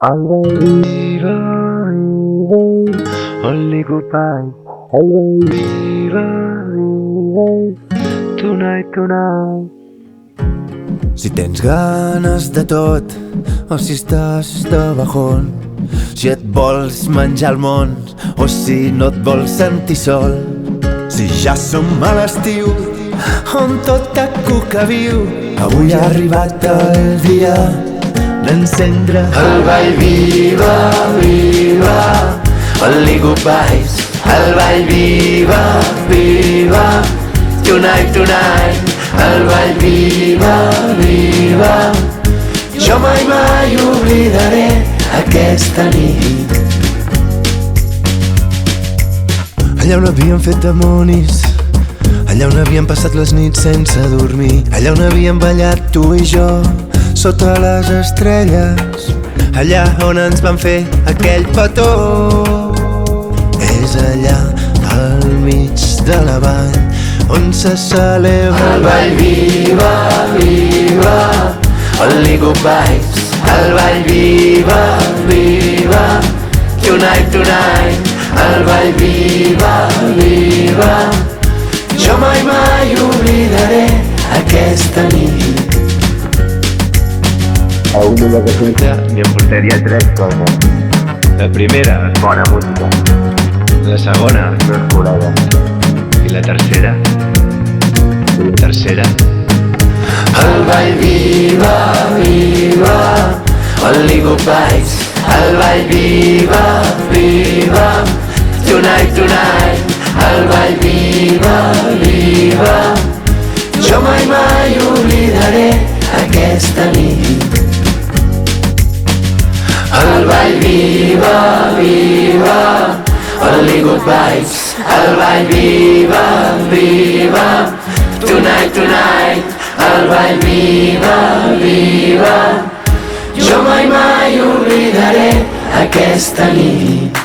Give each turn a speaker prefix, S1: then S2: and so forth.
S1: Viva, only goodbye. Viva, tonight, tonight.
S2: Si tens ganes de tot o si estàs de bajón, si et vols menjar el món o si no et vols sentir sol, si ja som a l'estiu on tota cuca viu, avui ha arribat el dia d'encendre el ball. Viva, viva, only goodbyes. El ball viva, viva, tonight, tonight. El ball viva, viva, jo mai, mai oblidaré aquesta nit. Allà on havíem fet demonis, allà on havíem passat les nits sense dormir, allà on havíem ballat tu i jo sota les estrelles, allà on ens van fer aquell petó. És allà al mig de la vall on se celebra el ball. Viva, viva, only goodbyes. El ball viva, viva, tonight, tonight. El ball viva, viva, jo mai, mai oblidaré aquesta nit.
S1: A una de defensa i en porteria 3 coses. La primera, bona música. La segona, no és colada. I la tercera?
S2: El ball viva, viva, only goodbyes. El ball viva, viva, tonight, tonight. El ball viva, viva, jo mai, mai oblidaré aquesta nit. El ball viva, viva, only goodbyes. El ball viva, viva, tonight, tonight. El ball viva, viva, jo mai, mai oblidaré aquesta nit.